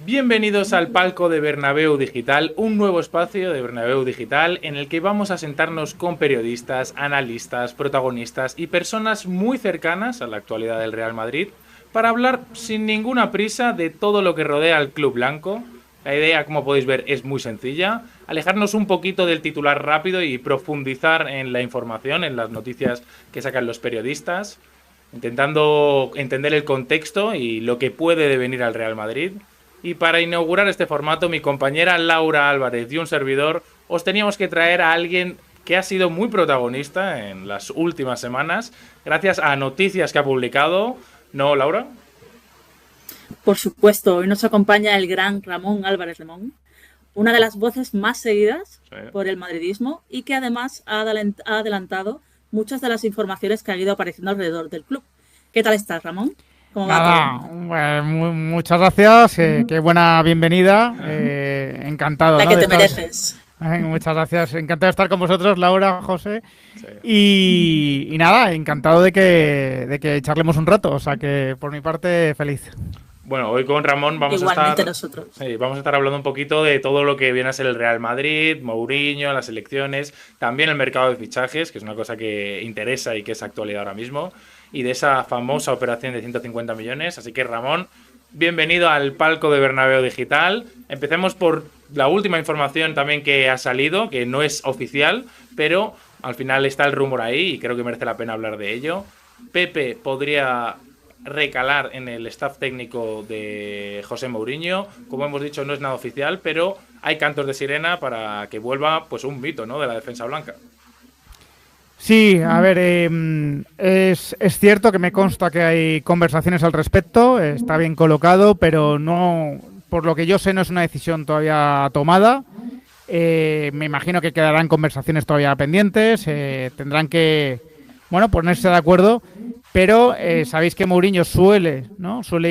Bienvenidos al palco de Bernabéu Digital, un nuevo espacio de Bernabéu Digital en el que vamos a sentarnos con periodistas, analistas, protagonistas y personas muy cercanas a la actualidad del Real Madrid para hablar sin ninguna prisa de todo lo que rodea al Club Blanco. La idea, como podéis ver, es muy sencilla: alejarnos un poquito del titular rápido y profundizar en la información, en las noticias que sacan los periodistas, intentando entender el contexto y lo que puede devenir al Real Madrid. Y para inaugurar este formato, mi compañera Laura Álvarez y un servidor os teníamos que traer a alguien que ha sido muy protagonista en las últimas semanas, gracias a noticias que ha publicado. ¿No, Laura? Por supuesto, hoy nos acompaña el gran Ramón Álvarez Lemón, una de las voces más seguidas Sí. por el madridismo y que además ha adelantado muchas de las informaciones que han ido apareciendo alrededor del club. ¿Qué tal estás, Ramón? ¿Cómo va Nada, todo? bueno, muchas gracias, qué buena bienvenida, encantado, La ¿no? que de te estar, mereces. muchas gracias, encantado de estar con vosotros, Laura, José, Sí. y nada, encantado de que charlemos un rato, o sea que por mi parte feliz. Bueno, hoy con Ramón Igualmente nosotros. vamos a estar hablando un poquito de todo lo que viene a ser el Real Madrid, Mourinho, las elecciones, también el mercado de fichajes, que es una cosa que interesa y que es actualidad ahora mismo, y de esa famosa operación de 150 millones. Así que, Ramón, bienvenido al palco de Bernabéu Digital. Empecemos por la última información también que ha salido, que no es oficial, pero al final está el rumor ahí y creo que merece la pena hablar de ello. Pepe podría recalar en el staff técnico de José Mourinho. Como hemos dicho, no es nada oficial, pero hay cantos de sirena para que vuelva pues un mito, ¿no?, de la defensa blanca. Sí, a ver, es cierto que me consta que hay conversaciones al respecto, está bien colocado, pero no, por lo que yo sé, no es una decisión todavía tomada. Me imagino que quedarán conversaciones todavía pendientes, tendrán que, bueno, ponerse de acuerdo, pero sabéis que Mourinho suele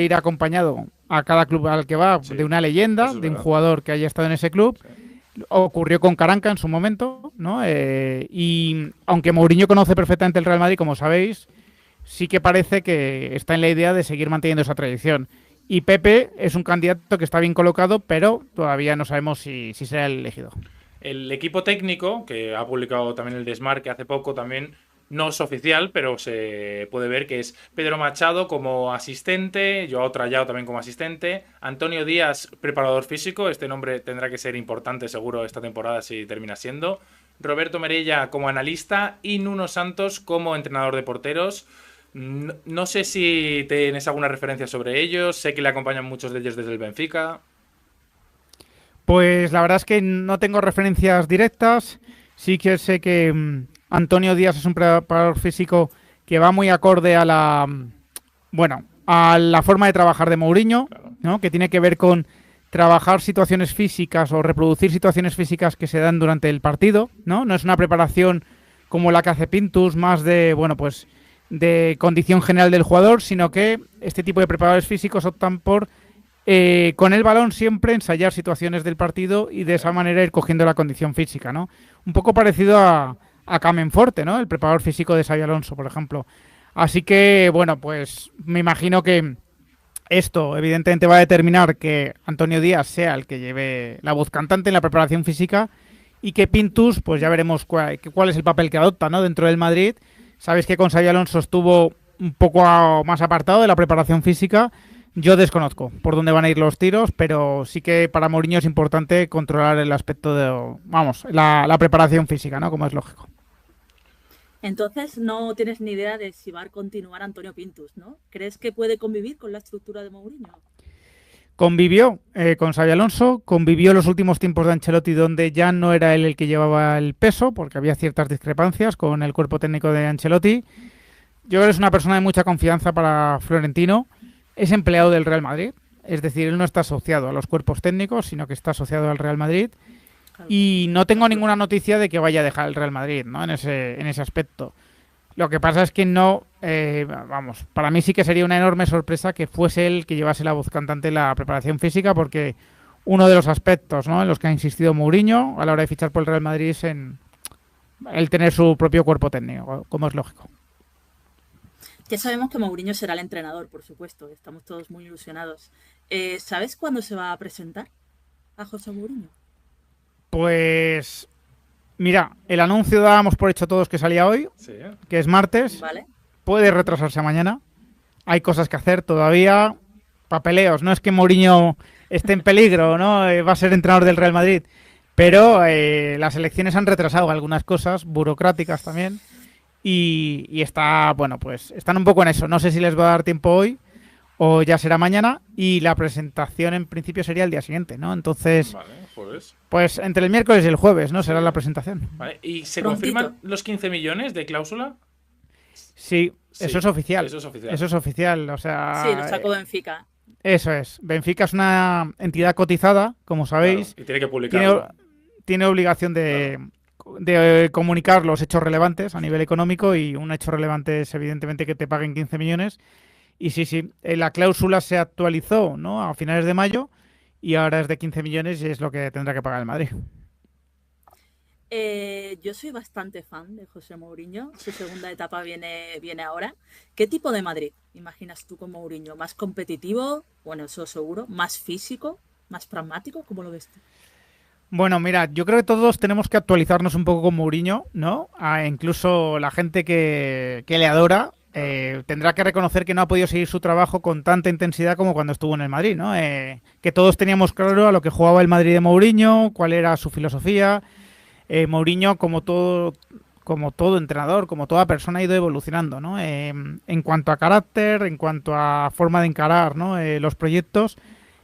ir acompañado a cada club al que va Sí, de una leyenda, eso es de un verdad. jugador que haya estado en ese club. Sí. Ocurrió con Caranca en su momento, ¿no? Y aunque Mourinho conoce perfectamente el Real Madrid, como sabéis, sí que parece que está en la idea de seguir manteniendo esa tradición. Y Pepe es un candidato que está bien colocado, pero todavía no sabemos si será el elegido. El equipo técnico, que ha publicado también el Desmarque hace poco, también no es oficial, pero se puede ver que es Pedro Machado como asistente, Joao Trallao también como asistente, Antonio Díaz, preparador físico, este nombre tendrá que ser importante seguro esta temporada si termina siendo, Roberto Merella como analista y Nuno Santos como entrenador de porteros. No sé si tienes alguna referencia sobre ellos, sé que le acompañan muchos de ellos desde el Benfica. Pues la verdad es que no tengo referencias directas. Sí que sé que Antonio Díaz es un preparador físico que va muy acorde a bueno, a la forma de trabajar de Mourinho, Claro. ¿no? Que tiene que ver con trabajar situaciones físicas o reproducir situaciones físicas que se dan durante el partido, ¿no? No es una preparación como la que hace Pintus, más de, bueno, pues de condición general del jugador, sino que este tipo de preparadores físicos optan por con el balón siempre ensayar situaciones del partido y de esa manera ir cogiendo la condición física, ¿no? Un poco parecido a Camenforte, ¿no? El preparador físico de Xabi Alonso, por ejemplo. Así que, bueno, pues me imagino que esto evidentemente va a determinar que Antonio Díaz sea el que lleve la voz cantante en la preparación física y que Pintus, pues ya veremos cuál es el papel que adopta, ¿no? Dentro del Madrid. Sabéis que con Xabi Alonso estuvo un poco más apartado de la preparación física. Yo desconozco por dónde van a ir los tiros, pero sí que para Mourinho es importante controlar el aspecto de, vamos, la preparación física, ¿no? Como es lógico. Entonces no tienes ni idea de si va a continuar Antonio Pintus, ¿no? ¿Crees que puede convivir con la estructura de Mourinho? Convivió con Xabi Alonso, convivió los últimos tiempos de Ancelotti donde ya no era él el que llevaba el peso, porque había ciertas discrepancias con el cuerpo técnico de Ancelotti. Yo creo que es una persona de mucha confianza para Florentino. Es empleado del Real Madrid, es decir, él no está asociado a los cuerpos técnicos, sino que está asociado al Real Madrid. Claro. Y no tengo ninguna noticia de que vaya a dejar el Real Madrid, ¿no? En ese aspecto. Lo que pasa es que no, vamos, para mí sí que sería una enorme sorpresa que fuese él que llevase la voz cantante en la preparación física, porque uno de los aspectos, ¿no?, en los que ha insistido Mourinho a la hora de fichar por el Real Madrid es en el tener su propio cuerpo técnico, como es lógico. Ya sabemos que Mourinho será el entrenador, por supuesto, estamos todos muy ilusionados. ¿Sabes cuándo se va a presentar a José Mourinho? Pues mira, el anuncio dábamos por hecho todos que salía hoy, Sí. que es martes. ¿Vale? Puede retrasarse a mañana. Hay cosas que hacer todavía. Papeleos. No es que Mourinho esté en peligro, ¿no? Va a ser entrenador del Real Madrid. Pero las elecciones han retrasado algunas cosas, burocráticas también. Y está, bueno, pues están un poco en eso. No sé si les va a dar tiempo hoy o ya será mañana. Y la presentación en principio sería el día siguiente, ¿no? Entonces, Vale, jueves. pues entre el miércoles y el jueves, ¿no? Será la presentación. Vale. ¿Y se Prontito. confirman los 15 millones de cláusula? Sí, Sí, eso es oficial. Eso es oficial. Eso es oficial, o sea... Sí, lo sacó Benfica. Eso es. Benfica es una entidad cotizada, como sabéis. Claro, y tiene que Tiene, publicarlo. tiene obligación de comunicar los hechos relevantes a nivel económico y un hecho relevante es evidentemente que te paguen 15 millones. Y sí, la cláusula se actualizó, ¿no? A finales de mayo y ahora es de 15 millones y es lo que tendrá que pagar el Madrid. Yo soy bastante fan de José Mourinho. Su segunda etapa viene ahora. ¿Qué tipo de Madrid imaginas tú con Mourinho? ¿Más competitivo? Bueno, eso seguro. ¿Más físico? ¿Más pragmático? ¿Cómo lo ves tú? Bueno, mira, yo creo que todos tenemos que actualizarnos un poco con Mourinho, ¿no? Incluso la gente que le adora tendrá que reconocer que no ha podido seguir su trabajo con tanta intensidad como cuando estuvo en el Madrid, ¿no? Que todos teníamos claro a lo que jugaba el Madrid de Mourinho, cuál era su filosofía. Mourinho, como todo entrenador, como toda persona, ha ido evolucionando, ¿no? En cuanto a carácter, en cuanto a forma de encarar, ¿no? Los proyectos.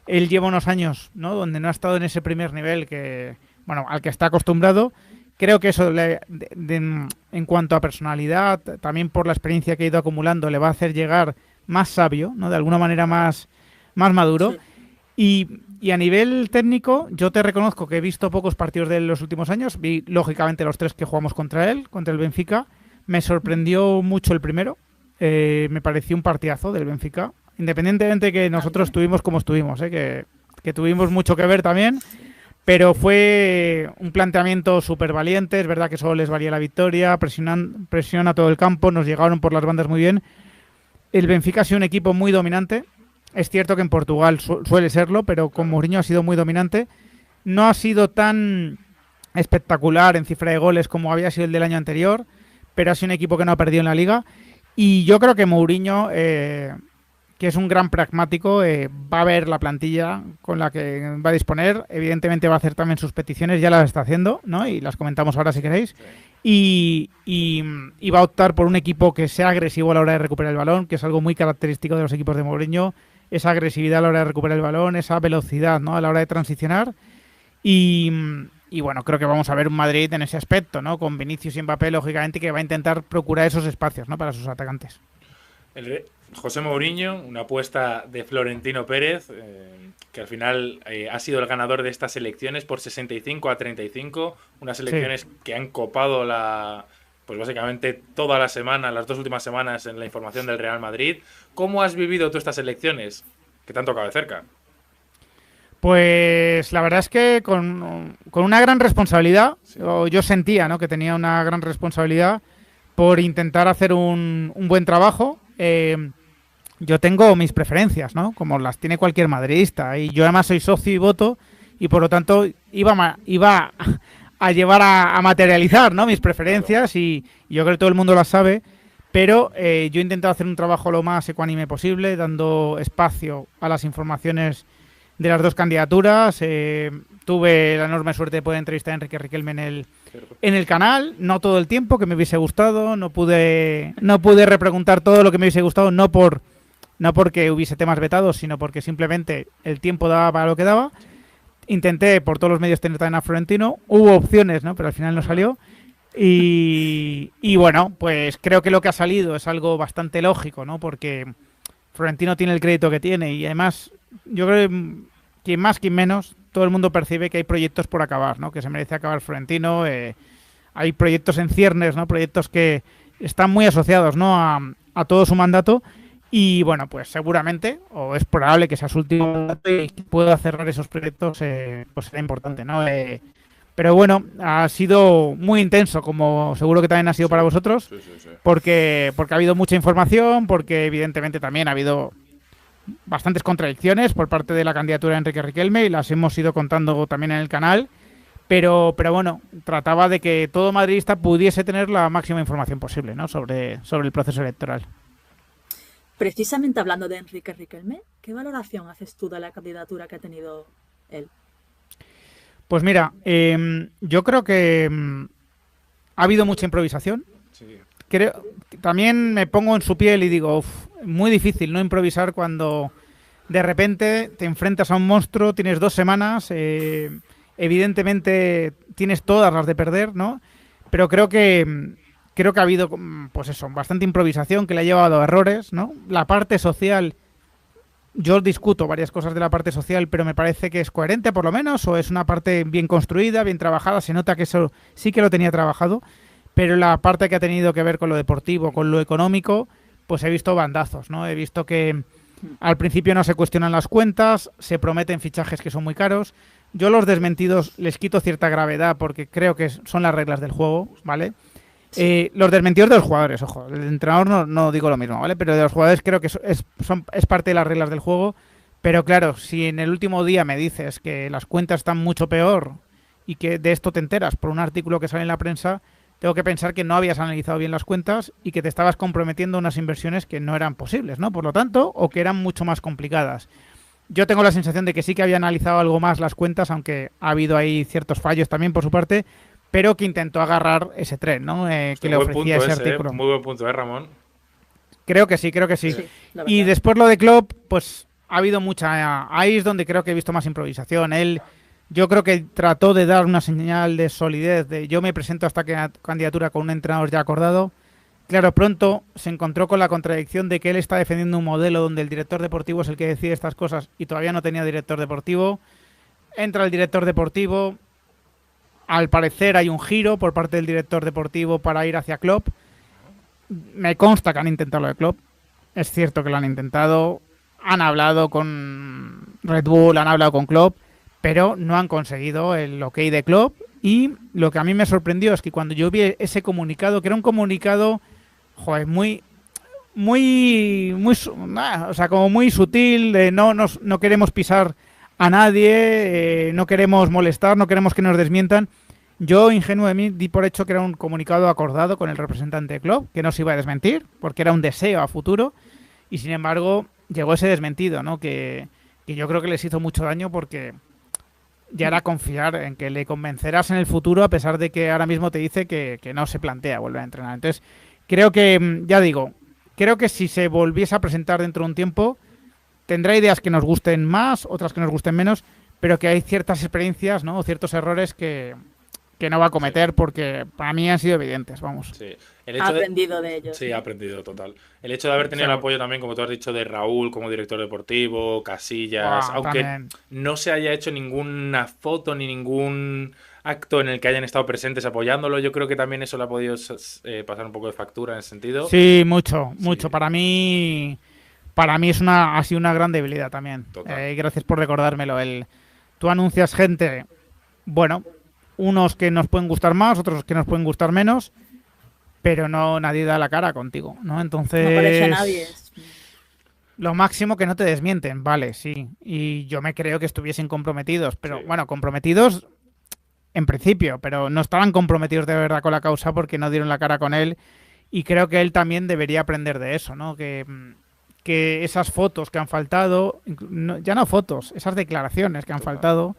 Él lleva unos años, ¿no? Donde no ha estado en ese primer nivel que, bueno, al que está acostumbrado. Creo que eso, en cuanto a personalidad, también por la experiencia que ha ido acumulando, le va a hacer llegar más sabio, ¿no? De alguna manera más maduro. Sí. Y a nivel técnico, yo te reconozco que he visto pocos partidos de él en los últimos años. Vi, lógicamente, los 3 que jugamos contra él, contra el Benfica. Me sorprendió mucho el primero. Me pareció un partidazo del Benfica. Independientemente de que nosotros estuvimos como estuvimos, que tuvimos mucho que ver también. Pero fue un planteamiento súper valiente. Es verdad que solo les valía la victoria. Presiona todo el campo. Nos llegaron por las bandas muy bien. El Benfica ha sido un equipo muy dominante. Es cierto que en Portugal suele serlo, pero con Mourinho ha sido muy dominante. No ha sido tan espectacular en cifra de goles como había sido el del año anterior, pero ha sido un equipo que no ha perdido en la liga. Y yo creo que Mourinho, que es un gran pragmático, va a ver la plantilla con la que va a disponer. Evidentemente va a hacer también sus peticiones, ya las está haciendo, ¿no? Y las comentamos ahora si queréis. Y va a optar por un equipo que sea agresivo a la hora de recuperar el balón, que es algo muy característico de los equipos de Mourinho. Esa agresividad a la hora de recuperar el balón, esa velocidad, ¿no? A la hora de transicionar. Y bueno, creo que vamos a ver un Madrid en ese aspecto, ¿no? Con Vinicius y Mbappé, lógicamente, que va a intentar procurar esos espacios, ¿no? Para sus atacantes. José Mourinho, una apuesta de Florentino Pérez, que al final ha sido el ganador de estas elecciones por 65-35, unas elecciones que han copado pues básicamente toda la semana, las 2 últimas semanas en la información del Real Madrid. ¿Cómo has vivido tú estas elecciones que te han tocado de cerca? Pues la verdad es que con una gran responsabilidad, Sí. yo sentía, ¿no? Que tenía una gran responsabilidad por intentar hacer un buen trabajo. Yo tengo mis preferencias, ¿no? Como las tiene cualquier madridista. Y yo además soy socio y voto y por lo tanto iba a llevar a materializar, ¿no? Mis preferencias y yo creo que todo el mundo las sabe. Pero yo he intentado hacer un trabajo lo más ecuánime posible, dando espacio a las informaciones de las 2 candidaturas. Tuve la enorme suerte de poder entrevistar a Enrique Riquelme en el canal, no todo el tiempo, que me hubiese gustado, no pude repreguntar todo lo que me hubiese gustado, no porque hubiese temas vetados, sino porque simplemente el tiempo daba para lo que daba. Intenté por todos los medios tener también a Florentino, hubo opciones, ¿no? Pero al final no salió. Y bueno, pues creo que lo que ha salido es algo bastante lógico, ¿no? Porque Florentino tiene el crédito que tiene y además yo creo que quien más, quien menos, todo el mundo percibe que hay proyectos por acabar, ¿no? Que se merece acabar Florentino. Hay proyectos en ciernes, ¿no? Proyectos que están muy asociados, ¿no? A todo su mandato. Y bueno, pues seguramente, o es probable que sea su último mandato y que pueda cerrar esos proyectos, pues será importante, ¿no? Pero bueno, ha sido muy intenso, como seguro que también ha sido para vosotros, Sí. porque ha habido mucha información, porque evidentemente también ha habido bastantes contradicciones por parte de la candidatura de Enrique Riquelme y las hemos ido contando también en el canal. Pero bueno, trataba de que todo madridista pudiese tener la máxima información posible, ¿no? sobre el proceso electoral. Precisamente hablando de Enrique Riquelme, ¿qué valoración haces tú de la candidatura que ha tenido él? Pues mira, yo creo que ha habido mucha improvisación. Sí. También me pongo en su piel y digo, muy difícil no improvisar cuando de repente te enfrentas a un monstruo, tienes 2 semanas, evidentemente tienes todas las de perder, ¿no? Pero creo que ha habido, pues eso, bastante improvisación que le ha llevado a errores, ¿no? La parte social, yo discuto varias cosas de la parte social, pero me parece que es coherente por lo menos, o es una parte bien construida, bien trabajada, se nota que eso sí que lo tenía trabajado, pero la parte que ha tenido que ver con lo deportivo, con lo económico, pues he visto bandazos, ¿no? He visto que al principio no se cuestionan las cuentas, se prometen fichajes que son muy caros. Yo los desmentidos les quito cierta gravedad porque creo que son las reglas del juego, ¿vale? Los desmentidos de los jugadores, ojo, el entrenador no digo lo mismo, ¿vale? Pero de los jugadores creo que es parte de las reglas del juego. Pero claro, si en el último día me dices que las cuentas están mucho peor y que de esto te enteras por un artículo que sale en la prensa, tengo que pensar que no habías analizado bien las cuentas y que te estabas comprometiendo unas inversiones que no eran posibles, ¿no? Por lo tanto, o que eran mucho más complicadas. Yo tengo la sensación de que sí que había analizado algo más las cuentas, aunque ha habido ahí ciertos fallos también por su parte, pero que intentó agarrar ese tren, ¿no? Que le ofrecía ese artículo. Muy buen punto, Ramón? Creo que sí. Sí, Y después lo de Klopp, pues ha habido mucha... Ahí es donde creo que he visto más improvisación. Yo creo que trató de dar una señal de solidez, de yo me presento a esta candidatura con un entrenador ya acordado. Claro, pronto se encontró con la contradicción de que él está defendiendo un modelo donde el director deportivo es el que decide estas cosas y todavía no tenía director deportivo. Entra el director deportivo, al parecer hay un giro por parte del director deportivo para ir hacia Klopp. Me consta que han intentado lo de Klopp. Es cierto que lo han intentado. Han hablado con Red Bull, han hablado con Klopp, pero no han conseguido el ok de Klopp. Y lo que a mí me sorprendió es que cuando yo vi ese comunicado, que era un comunicado, joder, o sea, como muy sutil, de no queremos pisar a nadie, no queremos molestar, no queremos que nos desmientan. Yo, ingenuo de mí, di por hecho que era un comunicado acordado con el representante de Klopp, que no se iba a desmentir, porque era un deseo a futuro, y sin embargo llegó ese desmentido, ¿no? Que yo creo que les hizo mucho daño porque ya era confiar en que le convencerás en el futuro, a pesar de que ahora mismo te dice que no se plantea volver a entrenar. Entonces, creo que, ya digo, creo que si se volviese a presentar dentro de un tiempo, tendrá ideas que nos gusten más, otras que nos gusten menos, pero que hay ciertas experiencias, ¿no? O ciertos errores que no va a cometer porque para mí han sido evidentes, vamos. Sí. Ha aprendido de ellos. Sí, ha aprendido, total. El hecho de haber tenido el apoyo también, como tú has dicho, de Raúl como director deportivo, Casillas, aunque también no se haya hecho ninguna foto ni ningún acto en el que hayan estado presentes apoyándolo, yo creo que también eso le ha podido pasar un poco de factura en ese sentido. Sí, mucho. Para mí ha sido una gran debilidad también. Gracias por recordármelo. Tú anuncias gente, bueno, unos que nos pueden gustar más, otros que nos pueden gustar menos, pero nadie da la cara contigo, ¿no? Entonces, no parece a nadie. Lo máximo que no te desmienten, vale, sí. Y yo me creo que estuviesen comprometidos, pero sí. Bueno, comprometidos en principio, pero no estaban comprometidos de verdad con la causa porque no dieron la cara con él. Y creo que él también debería aprender de eso, ¿no? Que esas fotos que han faltado, ya no fotos, esas declaraciones que han faltado.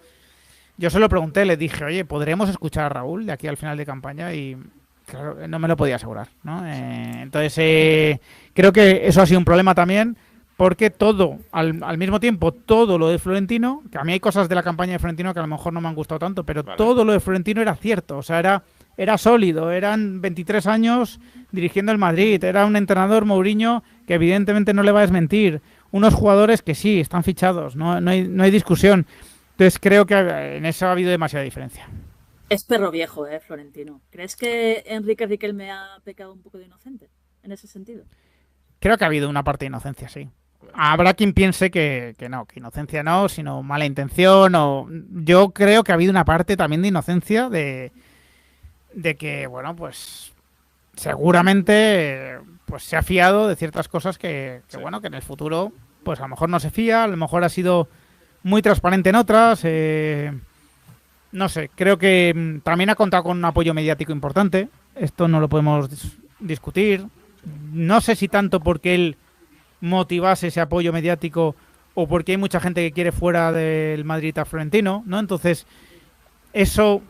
Yo se lo pregunté, le dije, oye, ¿podremos escuchar a Raúl de aquí al final de campaña? Y claro, no me lo podía asegurar, ¿no? Entonces, creo que eso ha sido un problema también, porque todo, al mismo tiempo, todo lo de Florentino, que a mí hay cosas de la campaña de Florentino que a lo mejor no me han gustado tanto, pero vale, todo lo de Florentino era cierto, o sea, era sólido, eran 23 años dirigiendo el Madrid, era un entrenador, Mourinho, que evidentemente no le va a desmentir, unos jugadores que sí, están fichados, no hay discusión. Entonces creo que en eso ha habido demasiada diferencia. Es perro viejo, Florentino. ¿Crees que Enrique Riquelme ha pecado un poco de inocente en ese sentido? Creo que ha habido una parte de inocencia, sí. Habrá quien piense que no, que inocencia no, sino mala intención. Yo creo que ha habido una parte también de inocencia de que, bueno, pues seguramente pues se ha fiado de ciertas cosas que bueno, que en el futuro pues a lo mejor no se fía, a lo mejor ha sido muy transparente en otras. No sé, creo que también ha contado con un apoyo mediático importante. Esto no lo podemos discutir. No sé si tanto porque él motivase ese apoyo mediático o porque hay mucha gente que quiere fuera del Madrid a Florentino, ¿no? Entonces, eso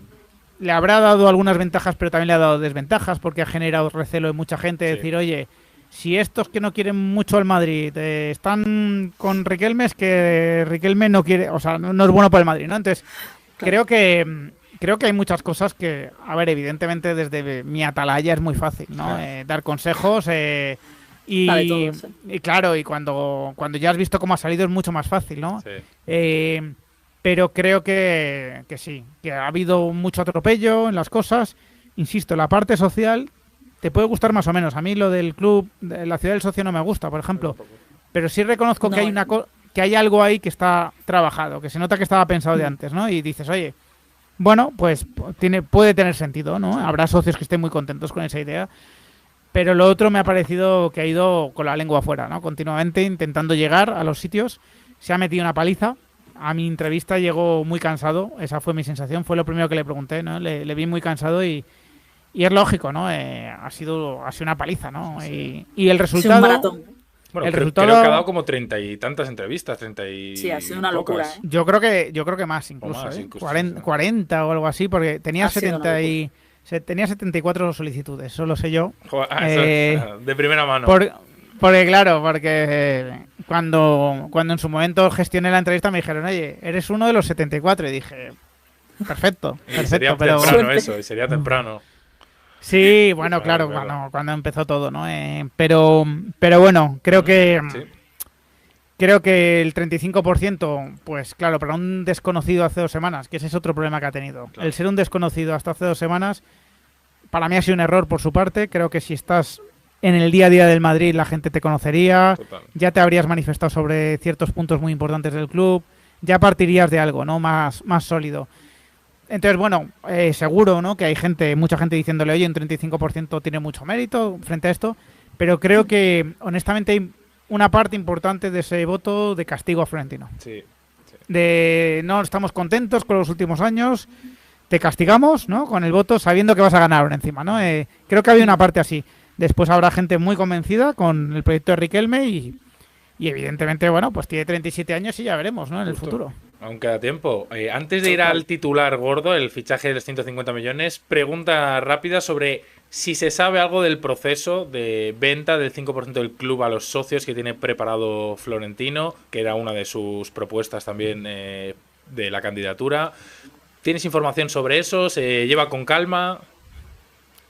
le habrá dado algunas ventajas, pero también le ha dado desventajas porque ha generado recelo en mucha gente. Sí. Decir, oye, si estos que no quieren mucho al Madrid están con Riquelme, es que Riquelme no quiere, o sea, no es bueno para el Madrid, ¿no? Entonces, creo que hay muchas cosas que, a ver, evidentemente desde mi atalaya es muy fácil, ¿no? Dar consejos y claro, y cuando ya has visto cómo ha salido es mucho más fácil, ¿no? Sí. Pero creo que sí, que ha habido mucho atropello en las cosas. Insisto, la parte social te puede gustar más o menos. A mí lo del club, de la ciudad del socio no me gusta, por ejemplo. Pero sí reconozco que hay que hay algo ahí que está trabajado, que se nota que estaba pensado de antes, ¿no? Y dices, oye, bueno, pues puede tener sentido, ¿no? Habrá socios que estén muy contentos con esa idea. Pero lo otro me ha parecido que ha ido con la lengua afuera, ¿no? Continuamente intentando llegar a los sitios. Se ha metido una paliza. A mi entrevista llegó muy cansado. Esa fue mi sensación. Fue lo primero que le pregunté, ¿no? Le vi muy cansado y es lógico, ¿no? Ha sido una paliza, ¿no? Sí. Y el resultado... Es un maratón. Bueno, el creo resultado... que ha dado como 30 y tantas entrevistas, 30 y Sí, ha sido una pocas. locura, ¿eh? Yo creo que más incluso, O más, ¿eh? incluso, 40 o algo así, porque tenía Ha sido una tenía 74 solicitudes, eso lo sé yo. Joder, eso, de primera mano. Porque cuando en su momento gestioné la entrevista me dijeron, oye, eres uno de los 74, y dije, perfecto, Sería pero... temprano eso, y sería temprano. Sí, bueno, claro. Cuando empezó todo, ¿no? Pero bueno, creo que el 35%, pues claro, para un desconocido hace 2 semanas, que ese es otro problema que ha tenido. Claro. El ser un desconocido hasta hace 2 semanas, para mí ha sido un error por su parte. Creo que si estás en el día a día del Madrid, la gente te conocería, Total. ya te habrías manifestado sobre ciertos puntos muy importantes del club, ya partirías de algo, ¿no? Más sólido. Entonces, bueno, seguro, ¿no? Que hay mucha gente diciéndole, oye, un 35% tiene mucho mérito frente a esto, pero creo que, honestamente, hay una parte importante de ese voto de castigo a Florentino. Sí. De no estamos contentos con los últimos años, te castigamos, ¿no? Con el voto sabiendo que vas a ganar ahora encima, ¿no? Creo que había una parte así. Después habrá gente muy convencida con el proyecto de Riquelme y evidentemente, bueno, pues tiene 37 años y ya veremos, ¿no? En el futuro. Aún queda tiempo. Antes de ir al titular gordo, el fichaje de los 150 millones, pregunta rápida sobre si se sabe algo del proceso de venta del 5% del club a los socios que tiene preparado Florentino, que era una de sus propuestas también de la candidatura. ¿Tienes información sobre eso? ¿Se lleva con calma?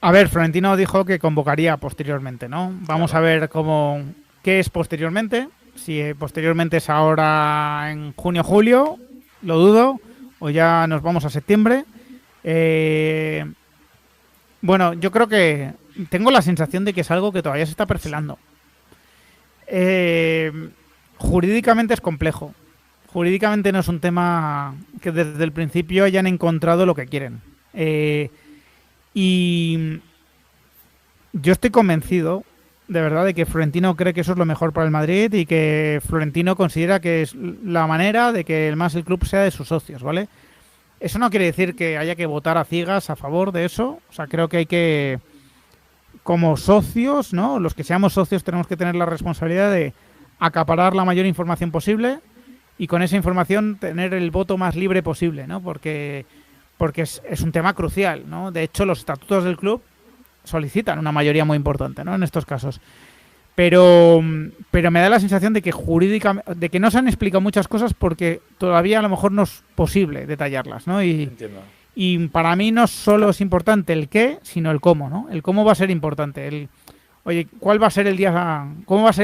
A ver, Florentino dijo que convocaría posteriormente, ¿no? Vamos a ver qué es posteriormente. Si posteriormente es ahora en junio o julio, lo dudo, o ya nos vamos a septiembre. Bueno, yo creo que tengo la sensación de que es algo que todavía se está perfilando. Jurídicamente es complejo. Jurídicamente no es un tema que desde el principio hayan encontrado lo que quieren. Y yo estoy convencido, de verdad, de que Florentino cree que eso es lo mejor para el Madrid y que Florentino considera que es la manera de que el club sea de sus socios, ¿vale? Eso no quiere decir que haya que votar a ciegas a favor de eso. O sea, creo que hay que, como socios, ¿no? Los que seamos socios tenemos que tener la responsabilidad de acaparar la mayor información posible y con esa información tener el voto más libre posible, ¿no? Porque es un tema crucial, ¿no? De hecho, los estatutos del club solicitan una mayoría muy importante, ¿no? En estos casos. Pero me da la sensación de que jurídicamente, de que no se han explicado muchas cosas porque todavía a lo mejor no es posible detallarlas, ¿no? Entiendo. Y para mí no solo es importante el qué, sino el cómo, ¿no? El cómo va a ser importante. Oye, ¿cómo va a ser el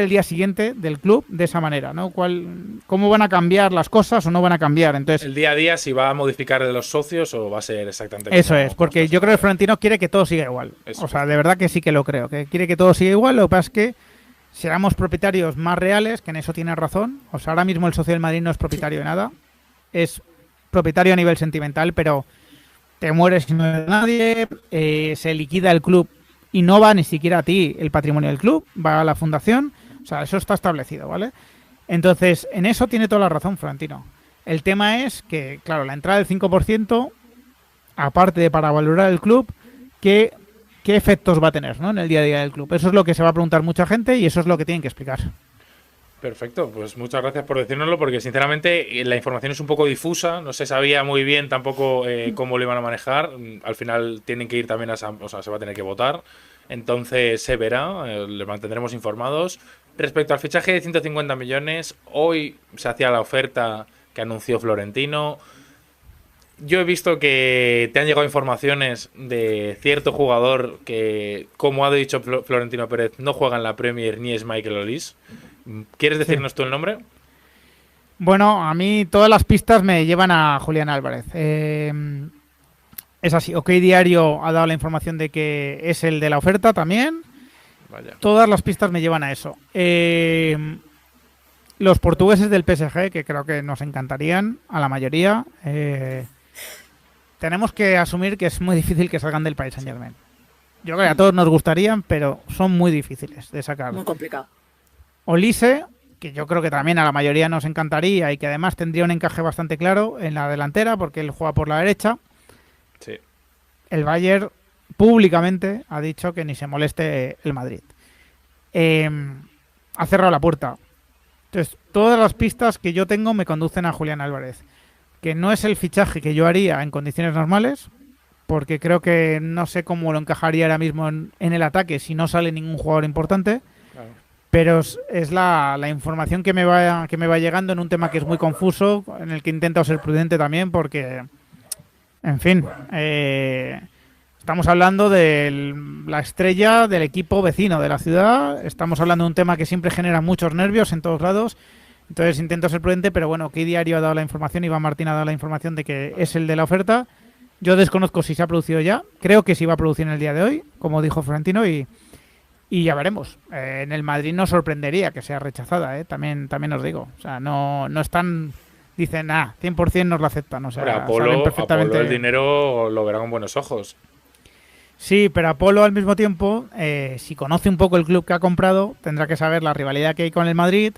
día siguiente del club de esa manera, ¿no? ¿Cómo van a cambiar las cosas o no van a cambiar? Entonces, El día a día, si va a modificar de los socios o va a ser exactamente eso como es, porque yo creo que Florentino quiere que todo siga igual. Eso. O sea, de verdad que sí que lo creo, que quiere que todo siga igual. Lo que pasa es que seamos propietarios más reales, que en eso tiene razón. O sea, ahora mismo el socio del Madrid no es propietario de nada. Es propietario a nivel sentimental, pero te mueres y no hay nadie. Se liquida el club y no va ni siquiera a ti el patrimonio del club, va a la fundación. O sea, eso está establecido, ¿vale? Entonces, en eso tiene toda la razón Florentino. El tema es que, claro, la entrada del 5%, aparte de para valorar el club, ¿qué efectos va a tener, ¿no?, en el día a día del club? Eso es lo que se va a preguntar mucha gente y eso es lo que tienen que explicar. Perfecto, pues muchas gracias por decírnoslo, porque sinceramente la información es un poco difusa, no se sabía muy bien tampoco cómo lo iban a manejar. Al final tienen que ir también se va a tener que votar, entonces se verá, les mantendremos informados. Respecto al fichaje de 150 millones, hoy se hacía la oferta que anunció Florentino. Yo he visto que te han llegado informaciones de cierto jugador que, como ha dicho Florentino Pérez, no juega en la Premier ni es Michael Olise. ¿Quieres decirnos tú el nombre? Bueno, a mí todas las pistas me llevan a Julián Álvarez. Es así. OK Diario ha dado la información de que es el de la oferta también. Vaya. Todas las pistas me llevan a eso. Los portugueses del PSG, que creo que nos encantarían a la mayoría, tenemos que asumir que es muy difícil que salgan del Paris Saint-Germain. Yo creo que a todos nos gustarían, pero son muy difíciles de sacar. Muy complicado. Olise, que yo creo que también a la mayoría nos encantaría y que además tendría un encaje bastante claro en la delantera porque él juega por la derecha. Sí. El Bayern públicamente ha dicho que ni se moleste el Madrid. Ha cerrado la puerta. Entonces, todas las pistas que yo tengo me conducen a Julián Álvarez, que no es el fichaje que yo haría en condiciones normales, porque creo que no sé cómo lo encajaría ahora mismo en el ataque si no sale ningún jugador importante. Claro. Pero es la información que me va llegando en un tema que es muy confuso, en el que intento ser prudente también, porque, en fin, estamos hablando de la estrella del equipo vecino de la ciudad, estamos hablando de un tema que siempre genera muchos nervios en todos lados, entonces intento ser prudente, pero bueno, ¿qué diario ha dado la información? Iván Martín ha dado la información de que es el de la oferta. Yo desconozco si se ha producido ya, creo que sí va a producir en el día de hoy, como dijo Florentino, y ya veremos. En el Madrid nos sorprendería que sea rechazada, también os digo. O sea, no están... Dicen, 100% nos lo aceptan. O sea, Apolo el dinero lo verá con buenos ojos. Sí, pero Apolo al mismo tiempo, si conoce un poco el club que ha comprado, tendrá que saber la rivalidad que hay con el Madrid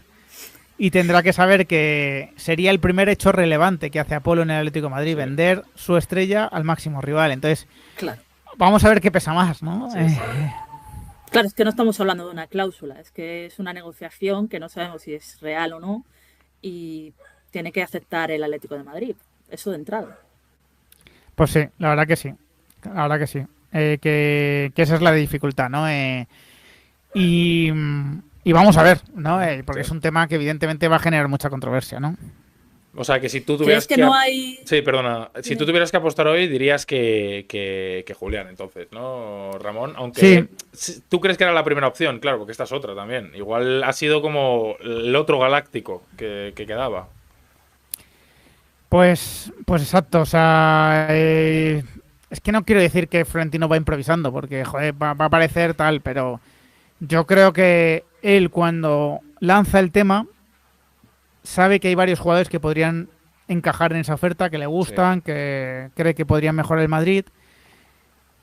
y tendrá que saber que sería el primer hecho relevante que hace Apolo en el Atlético de Madrid, sí, vender su estrella al máximo rival. Entonces, claro, vamos a ver qué pesa más, ¿no? Sí. Claro, es que no estamos hablando de una cláusula, es que es una negociación que no sabemos si es real o no y tiene que aceptar el Atlético de Madrid, eso de entrada. Pues sí, la verdad que sí, que esa es la dificultad, ¿no? Y vamos a ver, ¿no? Porque sí, es un tema que evidentemente va a generar mucha controversia, ¿no? O sea, que si tú tuvieras que no hay... Sí, perdona. Si tú tuvieras que apostar hoy, dirías que Julián, entonces, ¿no, Ramón? Aunque sí, tú crees que era la primera opción, claro, porque esta es otra también. Igual ha sido como el otro galáctico que quedaba. Pues exacto, o sea... es que no quiero decir que Florentino va improvisando, porque, joder, va a parecer tal, pero yo creo que él cuando lanza el tema sabe que hay varios jugadores que podrían encajar en esa oferta, que le gustan, sí, que cree que podrían mejorar el Madrid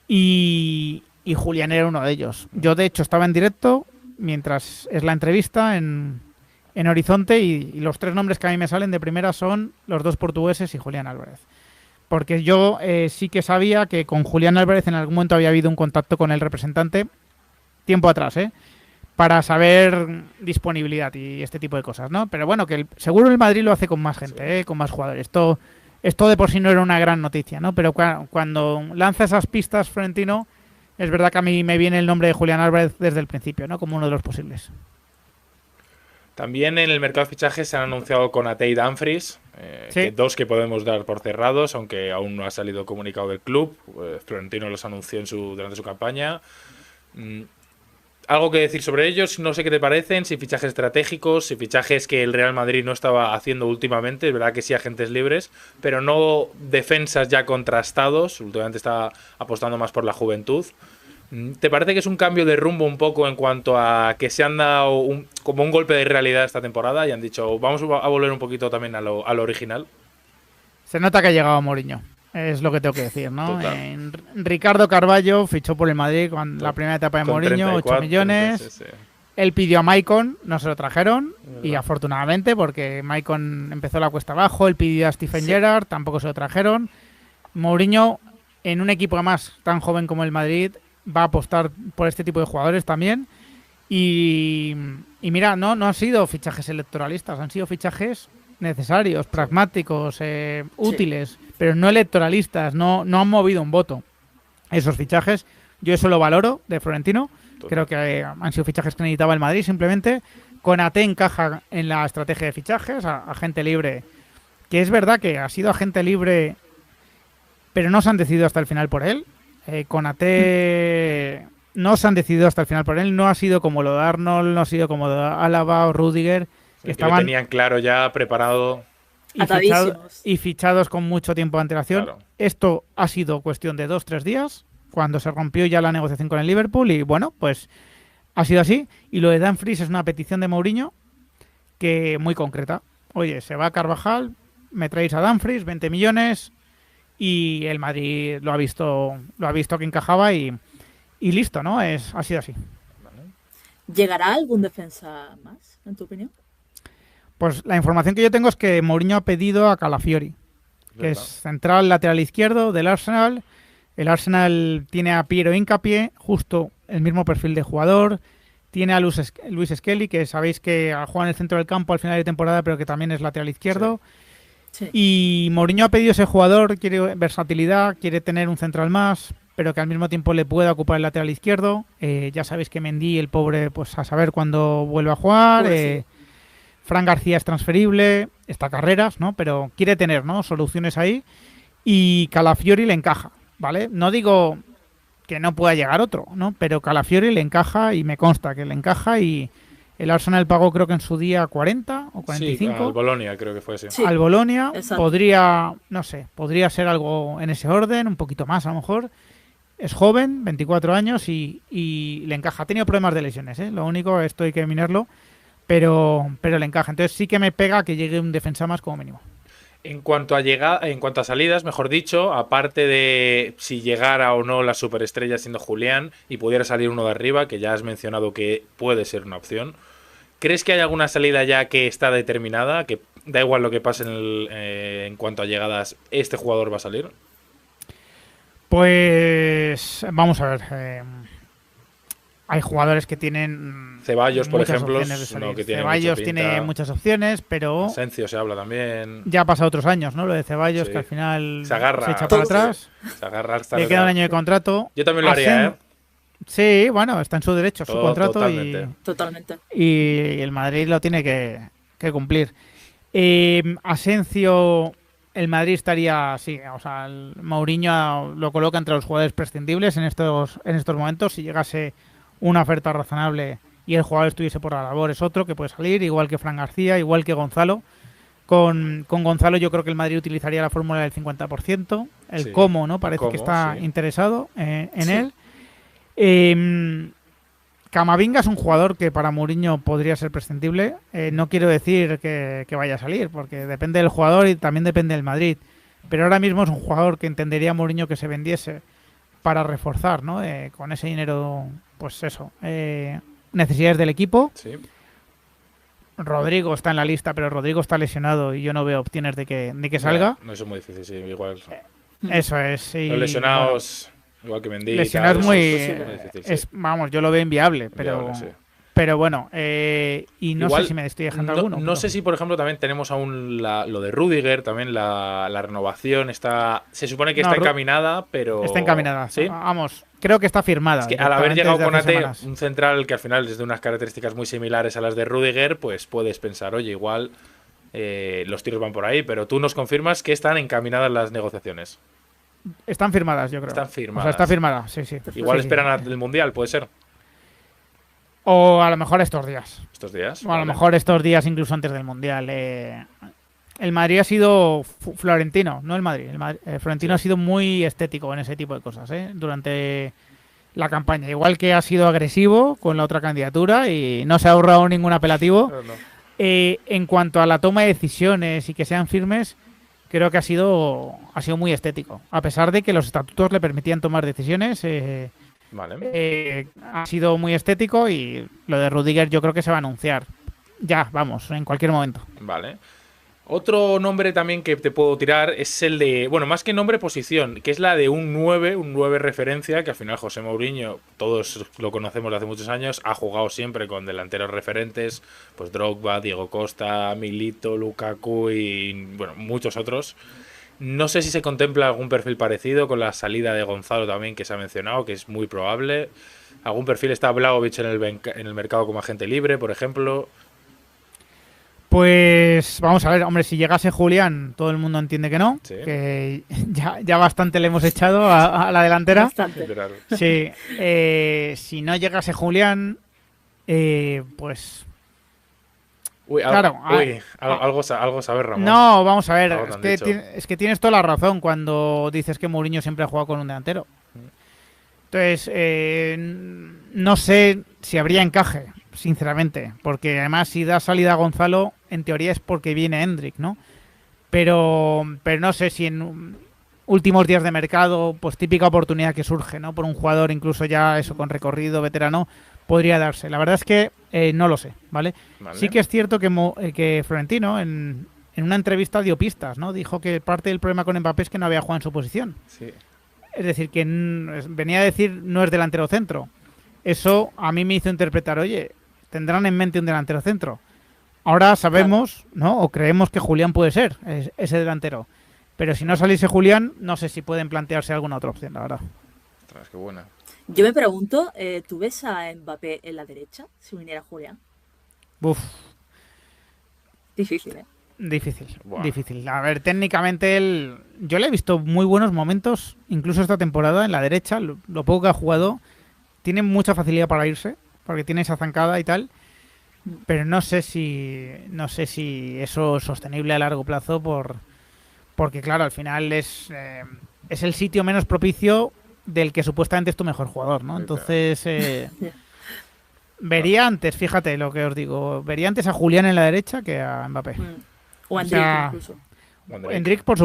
y Julián era uno de ellos. Yo de hecho estaba en directo mientras es la entrevista en Horizonte y los tres nombres que a mí me salen de primera son los dos portugueses y Julián Álvarez. Porque yo sí que sabía que con Julián Álvarez en algún momento había habido un contacto con el representante tiempo atrás, para saber disponibilidad y este tipo de cosas, ¿no? Pero bueno, que seguro el Madrid lo hace con más gente, con más jugadores. Esto de por sí no era una gran noticia, ¿no? Pero cuando lanza esas pistas Florentino, es verdad que a mí me viene el nombre de Julián Álvarez desde el principio, ¿no? Como uno de los posibles. También en el mercado de fichajes se han anunciado Konaté y Dumfries, sí, dos que podemos dar por cerrados, aunque aún no ha salido comunicado del club. Florentino los anunció durante su campaña. ¿Algo que decir sobre ellos? No sé qué te parecen, si fichajes estratégicos, si fichajes que el Real Madrid no estaba haciendo últimamente, es verdad que sí agentes libres, pero no defensas ya contrastados, últimamente está apostando más por la juventud. ¿Te parece que es un cambio de rumbo un poco en cuanto a que se han dado como un golpe de realidad esta temporada y han dicho, vamos a volver un poquito también a lo original? Se nota que ha llegado Mourinho. Es lo que tengo que decir, ¿no? Ricardo Carvalho fichó por el Madrid con la primera etapa de Mourinho, 8 millones. Sí. Él pidió a Maicon, no se lo trajeron, y ¿Verdad? afortunadamente, porque Maicon empezó la cuesta abajo. Él pidió a Stephen Gerrard, tampoco se lo trajeron. Mourinho, en un equipo además tan joven como el Madrid, va a apostar por este tipo de jugadores también. Y mira, no han sido fichajes electoralistas, han sido fichajes necesarios, pragmáticos, útiles, pero no electoralistas, no han movido un voto. Esos fichajes, yo eso lo valoro de Florentino. Creo que han sido fichajes que necesitaba el Madrid simplemente. Konaté encaja en la estrategia de fichajes, agente libre, que es verdad que ha sido agente libre, pero no se han decidido hasta el final por él. Konaté no se han decidido hasta el final por él. No ha sido como lo de Arnold, no ha sido como lo de Álava o Rüdiger, que lo tenían claro ya, preparado. Y fichados con mucho tiempo de antelación. Claro. Esto ha sido cuestión de 2-3 días, cuando se rompió ya la negociación con el Liverpool, y bueno, pues ha sido así. Y lo de Dumfries es una petición de Mourinho que muy concreta. Oye, se va a Carvajal, me traéis a Dumfries, 20 millones, y el Madrid lo ha visto que encajaba y listo, ¿no? Ha sido así. ¿Llegará algún defensa más, en tu opinión? Pues la información que yo tengo es que Mourinho ha pedido a Calafiori, que es central lateral izquierdo del Arsenal. El Arsenal tiene a Piero Hincapié, justo el mismo perfil de jugador. Tiene a Luis Skelly, que sabéis que juega en el centro del campo al final de temporada, pero que también es lateral izquierdo. Sí. Y Mourinho ha pedido ese jugador, quiere versatilidad, quiere tener un central más, pero que al mismo tiempo le pueda ocupar el lateral izquierdo. Ya sabéis que Mendy, el pobre, pues a saber cuándo vuelve a jugar. Pues sí. Fran García es transferible, está Carreras, ¿no? Pero quiere tener, ¿no?, soluciones ahí. Y Calafiori le encaja, ¿vale? No digo que no pueda llegar otro, ¿no? Pero Calafiori le encaja y me consta que le encaja, y el Arsenal pagó creo que en su día 40 o 45. Sí, al Bolonia creo que fue, sí. Sí. Al Bolonia. Exacto. Podría ser algo en ese orden, un poquito más a lo mejor. Es joven, 24 años y le encaja. Ha tenido problemas de lesiones, ¿eh? Lo único, esto hay que minarlo, pero le encaja. Entonces sí que me pega que llegue un defensa más como mínimo. En cuanto a salidas, mejor dicho, aparte de si llegara o no la superestrella siendo Julián y pudiera salir uno de arriba, que ya has mencionado que puede ser una opción, ¿crees que hay alguna salida ya que está determinada? Que da igual lo que pase en cuanto a llegadas, este jugador va a salir. Pues vamos a ver. Hay jugadores que tienen Ceballos, por muchas ejemplo, opciones de salir. no, que tiene Ceballos mucha pinta. tiene muchas opciones, pero Asensio se habla también. ya ha pasado otros años, ¿no? Lo de Ceballos, Sí. que al final Se agarra. echa para atrás. Se agarra hasta Le queda un año de contrato. Yo también lo haría, ¿eh? Sí, bueno, está en su derecho, su contrato, Totalmente. Totalmente. y el Madrid lo tiene que cumplir. Asensio, el Madrid estaría, sí, o sea, el Mourinho lo coloca entre los jugadores prescindibles en estos momentos. Si llegase una oferta razonable y el jugador estuviese por la labor, es otro que puede salir, igual que Fran García, igual que Gonzalo. Con Gonzalo yo creo que el Madrid utilizaría la fórmula del 50%. El Sí. Como, ¿no? Parece Como, que está sí. interesado en Sí. él. Camavinga es un jugador que para Mourinho podría ser prescindible. No quiero decir que vaya a salir, porque depende del jugador y también depende del Madrid. Pero ahora mismo es un jugador que entendería Mourinho que se vendiese para reforzar, ¿no? Con ese dinero, pues eso. Necesidades del equipo. Sí. Rodrigo está en la lista, pero Rodrigo está lesionado y yo no veo opciones de que salga. No, eso es muy difícil, sí, igual. Eso es. Y, Los lesionados, igual que Mendy. lesionados tal, muy... eso es muy difícil, sí. Vamos, yo lo veo inviable, pero... Viable, sí. Pero bueno, y no Igual, sé si me estoy dejando no, alguno. no pero- sé si, por ejemplo, también tenemos aún lo de Rüdiger, también la renovación está. Se supone que No, está encaminada, pero. Está encaminada. Sí. Vamos, creo que está firmada. Es que al haber directamente llegado desde con hace AT, semanas. un central que al final es de unas características muy similares a las de Rüdiger, pues puedes pensar, oye, igual los tiros van por ahí, pero tú nos confirmas que están encaminadas las negociaciones. Están firmadas, yo creo. Están O firmadas. sea, está firmada, sí, sí. Igual Sí, sí. esperan al Mundial, puede ser, O a lo mejor estos días. estos días. O a lo Vale. mejor estos días incluso antes del Mundial. El Madrid ha sido Florentino, no el Madrid. Florentino Sí. ha sido muy estético en ese tipo de cosas, durante la campaña. Igual que ha sido agresivo con la otra candidatura y no se ha ahorrado ningún apelativo. No, no. En cuanto a la toma de decisiones y que sean firmes, creo que ha sido muy estético. A pesar de que los estatutos le permitían tomar decisiones, Vale. Ha sido muy estético y lo de Rudiger yo creo que se va a anunciar. Ya, vamos, en cualquier momento. Vale. Otro nombre también que te puedo tirar es el de, bueno, más que nombre, posición, que es la de un 9 referencia, que al final José Mourinho, todos lo conocemos de hace muchos años, ha jugado siempre con delanteros referentes, pues Drogba, Diego Costa, Milito, Lukaku y, bueno, muchos otros. No sé si se contempla algún perfil parecido con la salida de Gonzalo también, que se ha mencionado, que es muy probable. ¿Algún perfil está Vlahovic en el mercado como agente libre, por ejemplo? Pues vamos a ver, hombre, si llegase Julián, todo el mundo entiende que no, Sí. que ya bastante le hemos echado a la delantera. Bastante. Literal. Sí, si no llegase Julián, pues Uy, Claro, algo sabe Ramón. no, vamos a ver, Algo te han dicho. es que tienes toda la razón cuando dices que Mourinho siempre ha jugado con un delantero. Entonces, no sé si habría encaje, sinceramente, porque además si da salida a Gonzalo, en teoría es porque viene Hendrik, ¿no? Pero no sé si en últimos días de mercado, pues típica oportunidad que surge, ¿no? Por un jugador incluso ya eso con recorrido veterano, podría darse. La verdad es que no lo sé, ¿vale? Vale. Sí que es cierto que Florentino en una entrevista dio pistas, ¿no? Dijo que parte del problema con Mbappé es que no había jugado en su posición. Sí. Es decir, que venía a decir no es delantero centro. Eso a mí me hizo interpretar, oye, tendrán en mente un delantero centro. Ahora sabemos, ¿no? O creemos que Julián puede ser ese delantero. Pero si no saliese Julián, no sé si pueden plantearse alguna otra opción, la verdad. Ostras, qué buena. Yo me pregunto, ¿tú ves a Mbappé en la derecha si viniera Julián? Uf, Difícil, ¿eh? difícil, Buah. difícil. A ver, técnicamente yo le he visto muy buenos momentos, incluso esta temporada en la derecha, lo poco que ha jugado, tiene mucha facilidad para irse, porque tiene esa zancada y tal, pero no sé si eso es sostenible a largo plazo porque claro, al final es el sitio menos propicio del que supuestamente es tu mejor jugador, ¿no? Sí, Entonces vería antes, fíjate lo que os digo, vería antes a Julián en la derecha que a Mbappé. O O Hendrik sea, incluso. Hendrik, por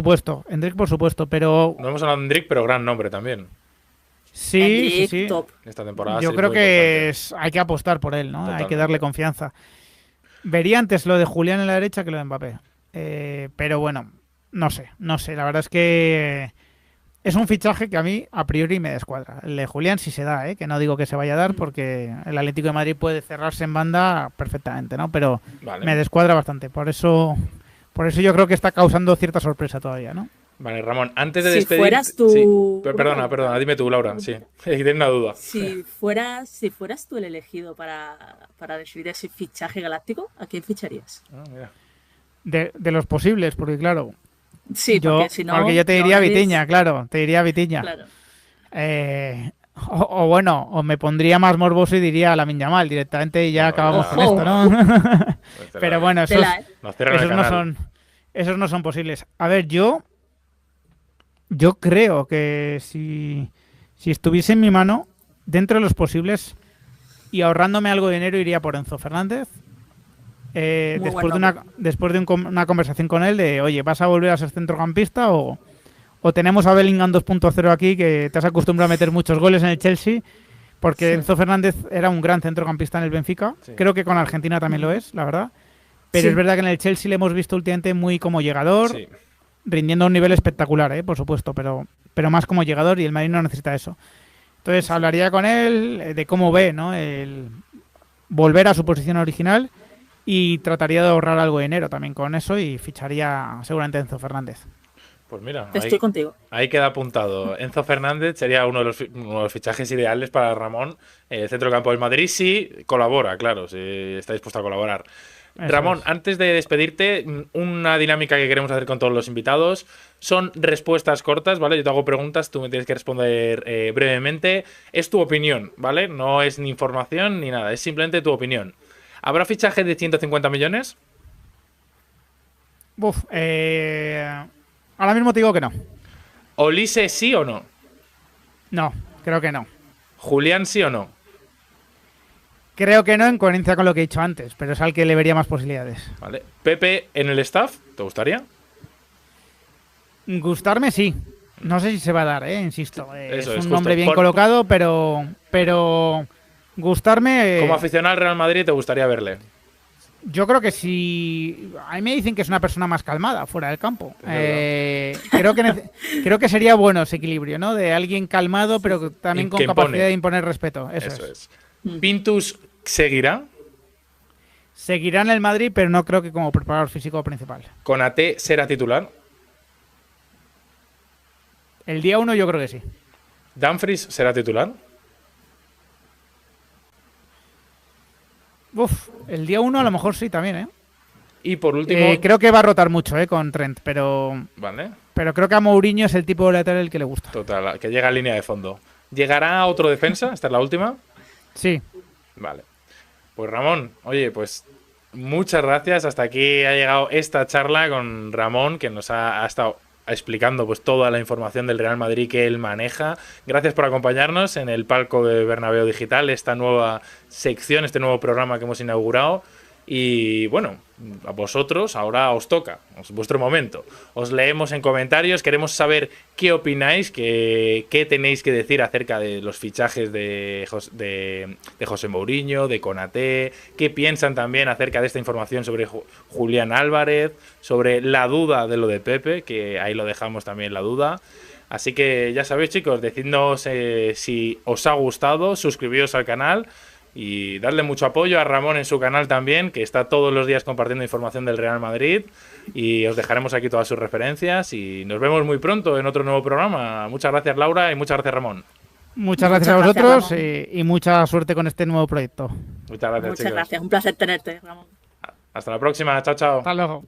supuesto, pero No hemos hablado de Hendrik, pero gran nombre también. sí, Hendrik, sí, sí. top. Esta temporada Yo sí creo muy que importante. hay que apostar por él, ¿no? Hay que Totalmente. darle confianza. Vería antes lo de Julián en la derecha que lo de Mbappé. Pero bueno, no sé. La verdad es que es un fichaje que a mí a priori me descuadra. El de Julián sí se da, que no digo que se vaya a dar porque el Atlético de Madrid puede cerrarse en banda perfectamente, ¿no? Pero Vale. me descuadra bastante. Por eso yo creo que está causando cierta sorpresa todavía, ¿no? Vale, Ramón, antes de Si despedir... fueras tú- Sí. Perdona, dime tú, Laura. Sí, tengo una duda. Si fueras tú el elegido para decidir ese fichaje galáctico, ¿a quién ficharías? Ah, mira. De los posibles, porque claro, Sí, porque si no... porque yo te no diría eres- Vitinha, claro, te diría Vitinha. Claro. O bueno, o me pondría más morboso y diría Lamine Yamal directamente y ya No, acabamos ya. con esto, ¿no? Pero bueno, Tela, ¿eh? Nos cierran el canal. esos no son posibles. A ver, yo creo que si estuviese en mi mano, dentro de los posibles y ahorrándome algo de dinero, iría por Enzo Fernández. Muy Después buen de una conversación con él de, oye, ¿vas a volver a ser centrocampista o tenemos a Bellingham 2.0 aquí que te has acostumbrado a meter muchos goles en el Chelsea? Porque Sí. Enzo Fernández era un gran centrocampista en el Benfica. Sí. Creo que con Argentina también lo es, la verdad. Pero Sí. es verdad que en el Chelsea le hemos visto últimamente muy como llegador, Sí. rindiendo a un nivel espectacular, por supuesto, pero más como llegador y el Madrid no necesita eso. Entonces hablaría con él de cómo ve, ¿no? El volver a su posición original y trataría de ahorrar algo de dinero también con eso y ficharía seguramente a Enzo Fernández. Pues mira, Estoy contigo. ahí queda apuntado. Enzo Fernández sería uno de los fichajes ideales para Ramón. El centro campo del Madrid sí colabora, claro, si está dispuesto a colaborar. Eso Ramón, es. antes de despedirte, una dinámica que queremos hacer con todos los invitados son respuestas cortas, ¿vale? Yo te hago preguntas, tú me tienes que responder brevemente. Es tu opinión, ¿vale? No es ni información ni nada, es simplemente tu opinión. ¿Habrá fichaje de 150 millones? Ahora mismo te digo que no. ¿Olise sí o no? No, creo que no. ¿Julián sí o no? Creo que no en coherencia con lo que he dicho antes, pero es al que le vería más posibilidades. ¿Vale? ¿Pepe en el staff? ¿Te gustaría? Gustarme sí. No sé si se va a dar, insisto. Eso es es, un justo. nombre bien colocado, pero gustarme... Como aficionado al Real Madrid, ¿te gustaría verle? Yo creo que si... A mí me dicen que es una persona más calmada fuera del campo. Creo que sería bueno ese equilibrio, ¿no? De alguien calmado, pero también con capacidad de imponer respeto. Eso es. ¿Pintus seguirá? Seguirá en el Madrid, pero no creo que como preparador físico principal. ¿Konaté será titular? El día 1 yo creo que sí. ¿Dumfries será titular? El día 1 a lo mejor sí también, ¿eh? Y por último... creo que va a rotar mucho, con Trent, pero... Vale. Pero creo que a Mourinho es el tipo de lateral que le gusta. Total, que llega a línea de fondo. ¿Llegará otro defensa? ¿Esta es la última? Sí. Vale. Pues Ramón, oye, pues muchas gracias. Hasta aquí ha llegado esta charla con Ramón, que nos ha estado explicando pues toda la información del Real Madrid que él maneja. Gracias por acompañarnos en el palco de Bernabéu Digital, esta nueva sección, este nuevo programa que hemos inaugurado. Y bueno, a vosotros ahora os toca, es vuestro momento. Os leemos en comentarios, queremos saber qué opináis, qué tenéis que decir acerca de los fichajes de José Mourinho, de Konaté, qué piensan también acerca de esta información sobre Julián Álvarez, sobre la duda de lo de Pepe, que ahí lo dejamos también la duda. Así que ya sabéis, chicos, decidnos si os ha gustado, suscribíos al canal. Y darle mucho apoyo a Ramón en su canal también, que está todos los días compartiendo información del Real Madrid. Y os dejaremos aquí todas sus referencias. Y nos vemos muy pronto en otro nuevo programa. Muchas gracias, Laura, y muchas gracias, Ramón. Muchas gracias a vosotros y mucha suerte con este nuevo proyecto. Muchas gracias, chicos. Muchas gracias, un placer tenerte, Ramón. Hasta la próxima, chao, chao. Hasta luego.